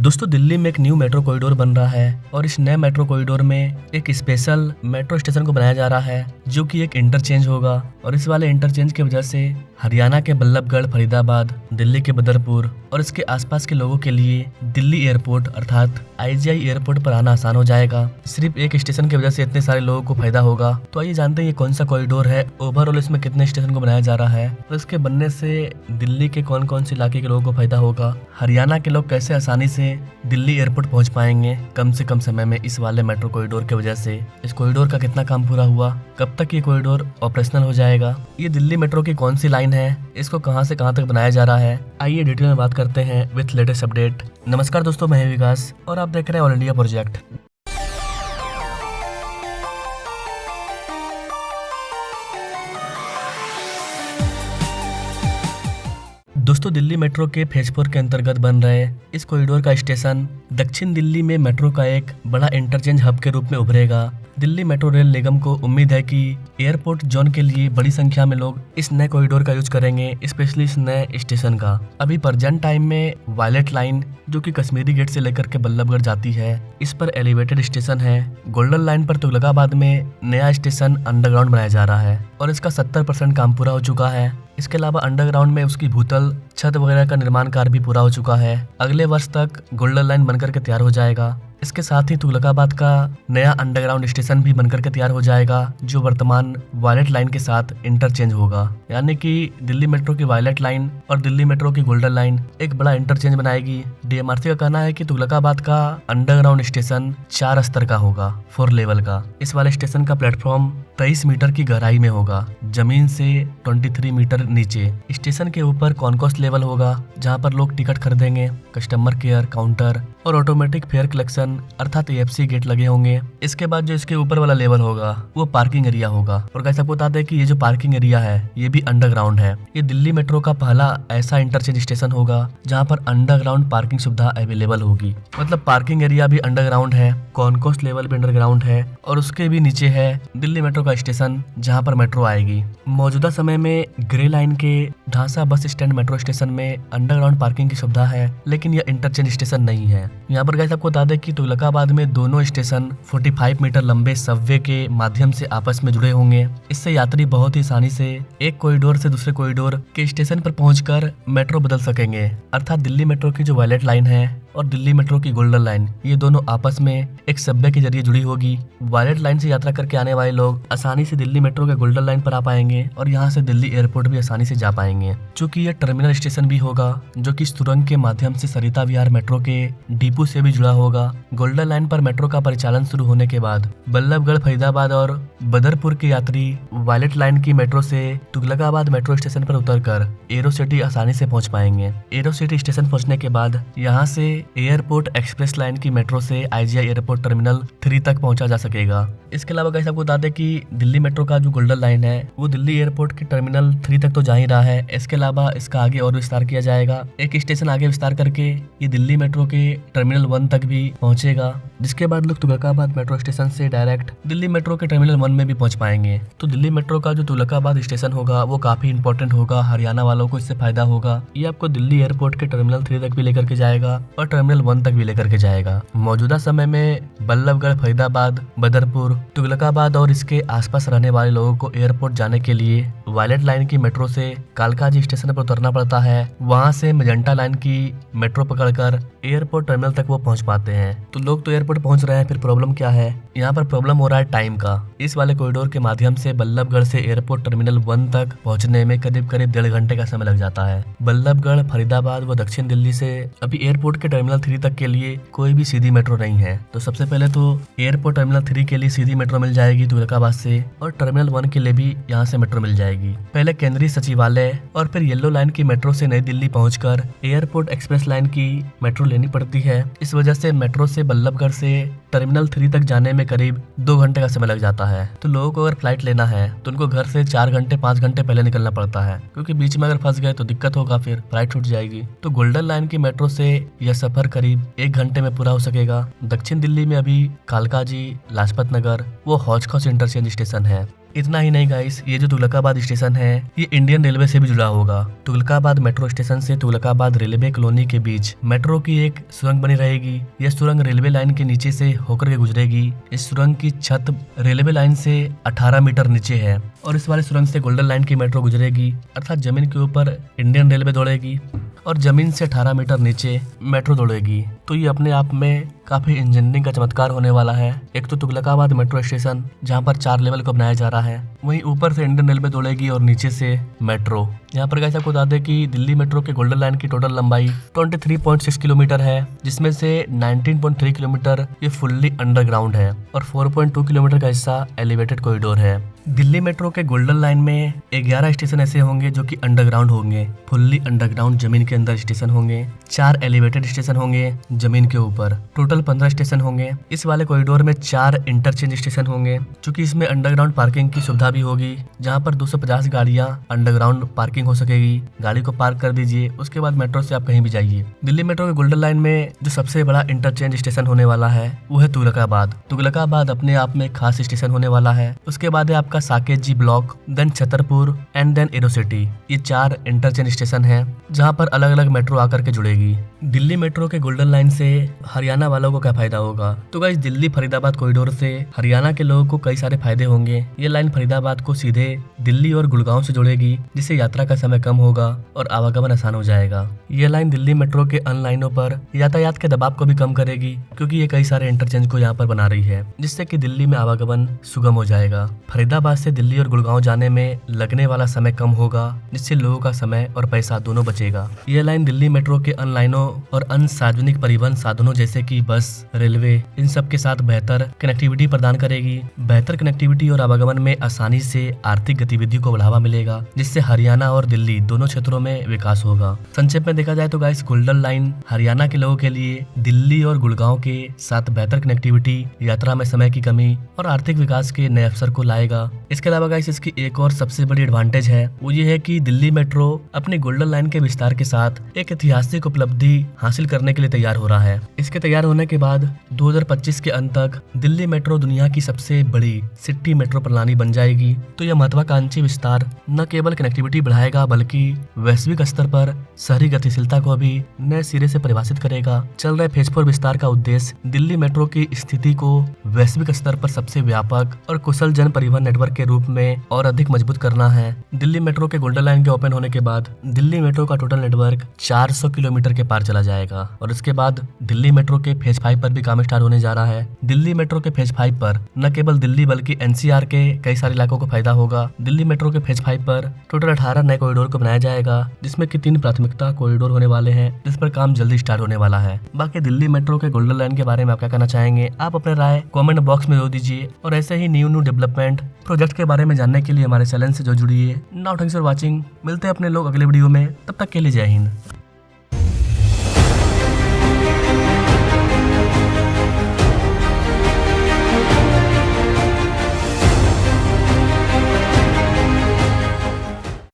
दोस्तों दिल्ली में एक न्यू मेट्रो कॉरिडोर बन रहा है और इस नए मेट्रो कॉरिडोर में एक स्पेशल मेट्रो स्टेशन को बनाया जा रहा है जो कि एक इंटरचेंज होगा। और इस वाले इंटरचेंज की वजह से हरियाणा के बल्लभगढ़, फरीदाबाद, दिल्ली के बदरपुर और इसके आसपास के लोगों के लिए दिल्ली एयरपोर्ट अर्थात IGI एयरपोर्ट पर आना आसान हो जाएगा। सिर्फ एक स्टेशन की वजह से इतने सारे लोगों को फायदा होगा। तो आइए जानते हैं ये कौन सा कॉरिडोर है, ओवरऑल इसमें कितने स्टेशन को बनाया जा रहा है और इसके बनने से दिल्ली के कौन कौन से इलाके के लोगों को फायदा होगा, हरियाणा के लोग कैसे आसानी से दिल्ली एयरपोर्ट पहुंच पाएंगे कम से कम समय में इस वाले मेट्रो कॉरिडोर की वजह से। इस कॉरिडोर का कितना काम पूरा हुआ, कब तक ये कॉरिडोर ऑपरेशनल हो जाएगा, ये दिल्ली मेट्रो की कौन सी लाइन है, इसको कहां से कहां तक बनाया जा रहा है, आइए डिटेल में बात करते हैं विथ लेटेस्ट अपडेट। नमस्कार दोस्तों, मैं विकास और आप देख रहे हैं ऑल इंडिया प्रोजेक्ट। दोस्तों दिल्ली मेट्रो के फेज 4 के अंतर्गत बन रहे इस कॉरिडोर का स्टेशन दक्षिण दिल्ली में मेट्रो का एक बड़ा इंटरचेंज हब के रूप में उभरेगा। दिल्ली मेट्रो रेल निगम को उम्मीद है कि एयरपोर्ट जोन के लिए बड़ी संख्या में लोग इस नए कॉरिडोर का यूज करेंगे, स्पेशली इस नए स्टेशन का। अभी प्रेजेंट टाइम में वायलेट लाइन जो कि कश्मीरी गेट से लेकर के बल्लभगढ़ जाती है, इस पर एलिवेटेड स्टेशन है। गोल्डन लाइन पर तुगलकाबाद में नया स्टेशन अंडरग्राउंड बनाया जा रहा है और इसका 70% काम पूरा हो चुका है। इसके अलावा अंडरग्राउंड में उसकी भूतल, छत वगैरह का निर्माण कार्य भी पूरा हो चुका है। अगले वर्ष तक गोल्डन लाइन बनकर के तैयार हो जाएगा। इसके साथ ही तुगलकाबाद का नया अंडरग्राउंड स्टेशन भी बनकर के तैयार हो जाएगा जो वर्तमान वायलेट लाइन के साथ इंटरचेंज होगा। यानी कि दिल्ली मेट्रो की वायलेट लाइन और दिल्ली मेट्रो की गोल्डन लाइन एक बड़ा इंटरचेंज बनाएगी। DMRC का कहना है कि तुगलकाबाद का अंडरग्राउंड स्टेशन 4 स्तर का होगा, 4 लेवल का। इस वाले स्टेशन का प्लेटफॉर्म 23 मीटर की गहराई में होगा, जमीन से 23 मीटर नीचे। स्टेशन के ऊपर कॉन्कोर्स लेवल होगा जहां पर लोग टिकट खरीदेंगे, कस्टमर केयर काउंटर और ऑटोमेटिक फेयर कलेक्शन अर्थात AFC गेट लगे होंगे। इसके बाद जो इसके ऊपर वाला लेवल होगा वो पार्किंग एरिया होगा। और कैसे आपको बता दें कि ये जो पार्किंग एरिया है ये भी अंडरग्राउंड है। ये दिल्ली मेट्रो का पहला ऐसा इंटरचेंज स्टेशन होगा जहाँ पर अंडरग्राउंड पार्किंग सुविधा अवेलेबल होगी। मतलब पार्किंग एरिया भी अंडरग्राउंड है, कॉन्कोर्स लेवल भी अंडरग्राउंड है और उसके भी नीचे है दिल्ली मेट्रो का स्टेशन जहाँ पर मेट्रो आएगी। मौजूदा समय में ग्रे लाइन के Dhansa bus stand metro station में अंडरग्राउंड पार्किंग की सुविधा है, लेकिन यह इंटरचेंज स्टेशन नहीं है। यहाँ पर गाइस आपको बता दें कि तुगलकाबाद में दोनों स्टेशन 45 मीटर लंबे सबवे के माध्यम से आपस में जुड़े होंगे। इससे यात्री बहुत ही आसानी से एक कॉरिडोर से दूसरे कॉरिडोर के स्टेशन पर पहुंचकर मेट्रो बदल सकेंगे। अर्थात दिल्ली मेट्रो की जो वायलेट लाइन है और दिल्ली मेट्रो की गोल्डन लाइन, ये दोनों आपस में एक सबवे के जरिए जुड़ी होगी। वायलेट लाइन से यात्रा करके आने वाले लोग आसानी से दिल्ली मेट्रो के गोल्डन लाइन पर आ पाएंगे और यहाँ से दिल्ली एयरपोर्ट भी आसानी से जा पाएंगे। चूँकि यह टर्मिनल स्टेशन भी होगा जो कि सुरंग के माध्यम से सरिता विहार मेट्रो के डिपो से भी जुड़ा होगा। गोल्डन लाइन पर मेट्रो का परिचालन शुरू होने के बाद बल्लभगढ़, फरीदाबाद और बदरपुर के यात्री वायलेट लाइन की मेट्रो से तुगलकाबाद मेट्रो स्टेशन पर उतरकर एरो सिटी आसानी से पहुंच पाएंगे। एरो सिटी स्टेशन पहुंचने के बाद यहाँ से एयरपोर्ट एक्सप्रेस लाइन की मेट्रो से IGI एयरपोर्ट टर्मिनल 3 तक पहुंचा जा सकेगा। इसके अलावा गाइस आपको बता दें कि दिल्ली मेट्रो का जो गोल्डन लाइन है वो दिल्ली एयरपोर्ट के टर्मिनल 3 तक तो जा ही रहा है। इसके अलावा इसका आगे और विस्तार किया जाएगा। एक स्टेशन आगे विस्तार करके ये दिल्ली मेट्रो के टर्मिनल 1 तक भी पहुंचेगा, जिसके बाद लोग तुगलकाबाद मेट्रो स्टेशन से डायरेक्ट दिल्ली मेट्रो के टर्मिनल 1 में भी पहुंच पाएंगे। तो दिल्ली मेट्रो का जो तुगलकाबाद स्टेशन होगा वो काफी इंपॉर्टेंट होगा, हरियाणा वालों को इससे फायदा होगा। ये आपको दिल्ली एयरपोर्ट के टर्मिनल 3 तक भी लेकर के जाएगा और टर्मिनल 1 तक भी लेकर के जाएगा। मौजूदा समय में बल्लभगढ़, फरीदाबाद, बदरपुर, तुगलकाबाद और इसके आसपास रहने वाले लोगों को एयरपोर्ट जाने के लिए वायलेट लाइन की मेट्रो से कालकाजी स्टेशन पर उतरना पड़ता है। वहां से मेजेंटा लाइन की मेट्रो पकड़कर एयरपोर्ट टर्मिनल तक वो पहुंच पाते हैं। तो लोग तो एयरपोर्ट पहुंच रहे हैं, फिर प्रॉब्लम क्या है? यहाँ पर प्रॉब्लम हो रहा है टाइम का। इस वाले कॉरिडोर के माध्यम से बल्लभगढ़ से एयरपोर्ट टर्मिनल 1 तक पहुंचने में करीब 1.5 घंटे का समय लग जाता है। बल्लभगढ़, फरीदाबाद व दक्षिण दिल्ली से अभी एयरपोर्ट के टर्मिनल 3 तक के लिए कोई भी सीधी मेट्रो नहीं है। तो सबसे पहले तो एयरपोर्ट टर्मिनल 3 के लिए सीधी मेट्रो मिल जाएगी तुगलकाबाद से और टर्मिनल 1 के लिए भी यहाँ से मेट्रो मिल जाएगी। पहले केंद्रीय सचिवालय और फिर येलो लाइन की मेट्रो से नई दिल्ली पहुंचकर एयरपोर्ट एक्सप्रेस लाइन की मेट्रो लेनी पड़ती है। इस वजह से मेट्रो से बल्लभगढ़ से टर्मिनल 3 तक जाने में करीब 2 घंटे का समय लग जाता है। तो लोगों को अगर फ्लाइट लेना है तो उनको घर से 4 घंटे 5 घंटे पहले निकलना पड़ता है, क्योंकि बीच में अगर फंस गए तो दिक्कत होगा, फिर फ्लाइट छूट जाएगी। तो गोल्डन लाइन की मेट्रो से यह सफर करीब 1 घंटे में पूरा हो सकेगा। दक्षिण दिल्ली में अभी कालकाजी, लाजपत नगर वो हौज खौज इंटरचेंज स्टेशन है। इतना ही नहीं गाइस, ये जो तुगलकाबाद स्टेशन है ये इंडियन रेलवे से भी जुड़ा होगा। तुगलकाबाद मेट्रो स्टेशन से तुगलकाबाद रेलवे कॉलोनी के बीच मेट्रो की एक सुरंग बनी रहेगी। यह सुरंग रेलवे लाइन के नीचे से होकर के गुजरेगी। इस सुरंग की छत रेलवे लाइन से 18 मीटर नीचे है और इस वाली सुरंग से गोल्डन लाइन की मेट्रो गुजरेगी, अर्थात जमीन के ऊपर इंडियन रेलवे दौड़ेगी और जमीन से 18 मीटर नीचे मेट्रो दौड़ेगी। तो ये अपने आप में काफी इंजीनियरिंग का चमत्कार होने वाला है। एक तो तुगलकाबाद मेट्रो स्टेशन जहाँ पर 4 लेवल को बनाया जा रहा है, वहीं ऊपर से इंडियन रेलवे दौड़ेगी और नीचे से मेट्रो। यहाँ पर कैसा बता दें कि दिल्ली मेट्रो के गोल्डन लाइन की टोटल लंबाई 23.6 किलोमीटर है, जिसमें से 19.3 किलोमीटर ये फुल्ली अंडरग्राउंड है और 4.2 किलोमीटर का हिस्सा एलिवेटेड कॉरिडोर है। दिल्ली मेट्रो के गोल्डन लाइन में 11 स्टेशन ऐसे होंगे जो कि अंडरग्राउंड होंगे, फुल्ली अंडरग्राउंड जमीन के अंदर स्टेशन होंगे। 4 एलिवेटेड स्टेशन होंगे जमीन के ऊपर, टोटल 15 स्टेशन होंगे। इस वाले कॉरिडोर में 4 इंटरचेंज स्टेशन होंगे, क्योंकि इसमें अंडरग्राउंड पार्किंग की सुविधा भी होगी, जहां पर 250 गाड़ियां अंडरग्राउंड पार्किंग हो सकेगी। गाड़ी को पार्क कर दीजिए, उसके बाद मेट्रो से आप कहीं भी जाइए। दिल्ली मेट्रो के गोल्डन लाइन में जो सबसे बड़ा इंटरचेंज स्टेशन होने वाला है वो है तुगलकाबाद। तुगलकाबाद अपने आप में खास स्टेशन होने वाला है। उसके बाद है आपका Saket G block, then Chhatarpur and then Aerocity. ये 4 इंटरचेंज स्टेशन है जहाँ पर अलग अलग मेट्रो आकर के जुड़ेगी। दिल्ली मेट्रो के गोल्डन लाइन से हरियाणा वालों को क्या फायदा होगा? तो गाइस दिल्ली फरीदाबाद कॉरिडोर से हरियाणा के लोगों को कई सारे फायदे होंगे। ये लाइन फरीदाबाद को सीधे दिल्ली और गुड़गांव से जोड़ेगी, जिससे यात्रा का समय कम होगा और आवागमन आसान हो जाएगा। ये लाइन दिल्ली मेट्रो के अन्य लाइनों पर यातायात के दबाव को भी कम करेगी, क्योंकि ये कई सारे इंटरचेंज को यहाँ पर बना रही है, जिससे कि दिल्ली में आवागमन सुगम हो जाएगा। फरीदाबाद से दिल्ली और गुड़गांव जाने में लगने वाला समय कम होगा, जिससे लोगों का समय और पैसा दोनों बचेगा। यह लाइन दिल्ली मेट्रो के अन्य लाइनों और अन्य सार्वजनिक परिवहन साधनों जैसे कि बस, रेलवे, इन सब के साथ बेहतर कनेक्टिविटी प्रदान करेगी। बेहतर कनेक्टिविटी और आवागमन में आसानी से आर्थिक गतिविधियों को बढ़ावा मिलेगा, जिससे हरियाणा और दिल्ली दोनों क्षेत्रों में विकास होगा। संक्षेप में देखा जाए तो गाइस गोल्डन लाइन हरियाणा के लोगों के लिए दिल्ली और गुड़गांव के साथ बेहतर कनेक्टिविटी, यात्रा में समय की कमी और आर्थिक विकास के नए अवसर को लाएगा। इसके अलावा गाइस इसकी एक और सबसे बड़ी एडवांटेज है, वो ये है कि दिल्ली मेट्रो अपनी गोल्डन लाइन के विस्तार के साथ एक ऐतिहासिक उपलब्धि हासिल करने के लिए तैयार हो रहा है। इसके तैयार होने के बाद 2025 के अंत तक दिल्ली मेट्रो दुनिया की सबसे बड़ी सिटी मेट्रो प्रणाली बन जाएगी। तो यह महत्वाकांक्षी विस्तार न केवल कनेक्टिविटी बढ़ाएगा, बल्कि वैश्विक स्तर पर शहरी गतिशीलता को भी नए सिरे से परिभाषित करेगा। चल रहे फेज 4 विस्तार का उद्देश्य दिल्ली मेट्रो की स्थिति को वैश्विक स्तर पर सबसे व्यापक और कुशल जन परिवहन नेटवर्क के रूप में और अधिक मजबूत करना है। दिल्ली मेट्रो के गोल्डन लाइन के ओपन होने के बाद दिल्ली मेट्रो का टोटल नेटवर्क 400 किलोमीटर के पार चला जाएगा और इसके बाद दिल्ली मेट्रो के फेज 5 पर भी काम स्टार्ट होने जा रहा है। दिल्ली मेट्रो के फेज 5 पर न केवल दिल्ली बल्कि एनसीआर के कई सारे इलाकों को फायदा होगा। दिल्ली मेट्रो के फेज 5 पर टोटल 18 नए कॉरिडोर को बनाया जाएगा, जिसमें कि 3 प्राथमिकता कॉरिडोर होने वाले हैं, जिस पर काम जल्दी स्टार्ट होने वाला है। बाकी दिल्ली मेट्रो के गोल्डन लाइन के बारे में आप क्या कहना चाहेंगे? आप अपने राय कमेंट बॉक्स में दे दीजिए और ऐसे ही न्यू डेवलपमेंट प्रोजेक्ट के बारे में जानने के लिए हमारे चैनल से जो जुड़िए। Now thanks for watching. मिलते हैं अपने लोग अगले वीडियो में, तब तक के लिए जय हिंद।